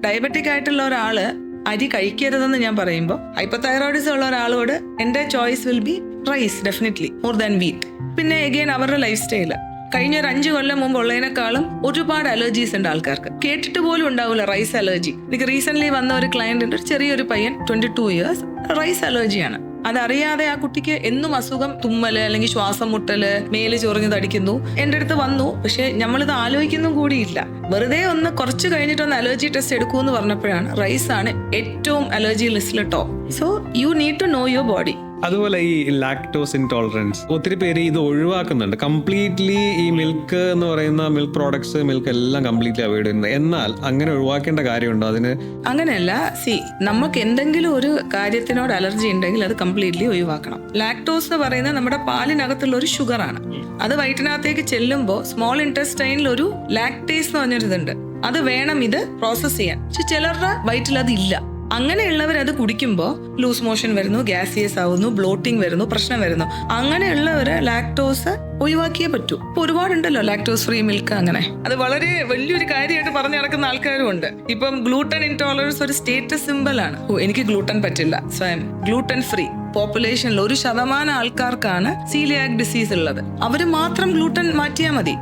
Diabetic ആയിട്ടുള്ള ഒരാള് അരി കഴിക്കരുതെന്ന് ഞാൻ പറയുമ്പോൾ ഹൈപ്പർതൈറോയിഡിസം ഉള്ള ഒരാളോട് എന്റെ choice will be rice definitely more than wheat. പിന്നെ എഗെയിൻ അവരുടെ ലൈഫ് സ്റ്റൈല് കഴിഞ്ഞ ഒരു 5 കൊല്ലം മുമ്പ് ഉള്ളതിനേക്കാളും ഒരുപാട് അലർജീസ് ഉണ്ട് ആൾക്കാർക്ക്. കേട്ടിട്ട് പോലും ഉണ്ടാവില്ല റൈസ് അലർജി. എനിക്ക് റീസെന്റ് വന്ന ഒരു ക്ലയന്റ് ഉണ്ട്, ചെറിയൊരു പയ്യൻ 22 ഇയേഴ്സ്, റൈസ് അലർജിയാണ്. അതറിയാതെ ആ കുട്ടിക്ക് എന്നും അസുഖം, തുമ്മല് അല്ലെങ്കിൽ ശ്വാസം മുട്ടല്, മേല് ചൊറിഞ്ഞ് തടിക്കുന്നു. എൻ്റെ അടുത്ത് വന്നു, പക്ഷെ നമ്മളിത് ആലോചിക്കുന്നും കൂടിയില്ല. വെറുതെ ഒന്ന് കുറച്ച് കഴിഞ്ഞിട്ടൊന്ന് അലർജി ടെസ്റ്റ് എടുക്കൂന്ന് പറഞ്ഞപ്പോഴാണ് റൈസ് ആണ് ഏറ്റവും അലർജി ലിസ്റ്റിൽ top. So you need to know your body. അതുപോലെ ഈ ലാക്ടോസ് ഇൻടോളറൻസ് ഒത്തിരി പേര് ഇത് ഒഴിവാക്കുന്നുണ്ട് കംപ്ലീറ്റ്ലി. ഈ മിൽക്ക് എന്ന് പറയുന്ന മിൽക്ക് പ്രോഡക്ട്സ്, മിൽക്ക് എല്ലാം കംപ്ലീറ്റ്ലി അവോയ്ഡ് ചെയ്യുന്നത്. എന്നാൽ അങ്ങനെ ഒഴിവാക്കേണ്ട കാര്യമുണ്ടോ അതിന്? അങ്ങനെയല്ല. നമുക്ക് എന്തെങ്കിലും ഒരു കാര്യത്തിനോട് അലർജി ഉണ്ടെങ്കിൽ അത് കംപ്ലീറ്റ്ലി ഒഴിവാക്കണം. ലാക്ടോസ് എന്ന് പറയുന്നത് നമ്മുടെ പാലിനകത്തുള്ള ഒരു ഷുഗറാണ്. അത് വയറ്റിനകത്തേക്ക് ചെല്ലുമ്പോൾ സ്മോൾ ഇൻറ്റസ്റ്റൈനിൽ ഒരു ലാക്ടേസ് എന്ന് പറഞ്ഞൊരിതുണ്ട്. അത് വേണം ഇത് പ്രോസസ് ചെയ്യാൻ. പക്ഷെ ചിലരുടെ വയറ്റിൽ അതില്ല. അങ്ങനെയുള്ളവർ അത് കുടിക്കുമ്പോൾ ലൂസ് മോഷൻ വരുന്നു, ഗ്യാസിയസ് ആവുന്നു, ബ്ലോട്ടിംഗ് വരുന്നു, പ്രശ്നം വരുന്നു. അങ്ങനെയുള്ളവര് ലാക്ടോസ് ഒഴിവാക്കിയേ പറ്റൂ. ഇപ്പൊ ഒരുപാടുണ്ടല്ലോ ലാക്ടോസ് ഫ്രീ മിൽക്ക്. അങ്ങനെ അത് വളരെ വലിയൊരു കാര്യമായിട്ട് പറഞ്ഞു നടക്കുന്ന ആൾക്കാരും ഉണ്ട്. ഇപ്പം ഗ്ലൂട്ടൻ ഇൻടോളറൻസ് ഒരു സ്റ്റേറ്റസ് സിമ്പിൾ ആണ്. എനിക്ക് ഗ്ലൂട്ടൻ പറ്റില്ല, സ്വയം ഗ്ലൂട്ടൻ ഫ്രീ. പോപ്പുലേഷനിൽ 1% ആൾക്കാർക്കാണ് സീലിയാക് ഡിസീസ് ഉള്ളത്. അവര് മാത്രം ഗ്ലൂട്ടൻ മാറ്റിയാൽ മതി.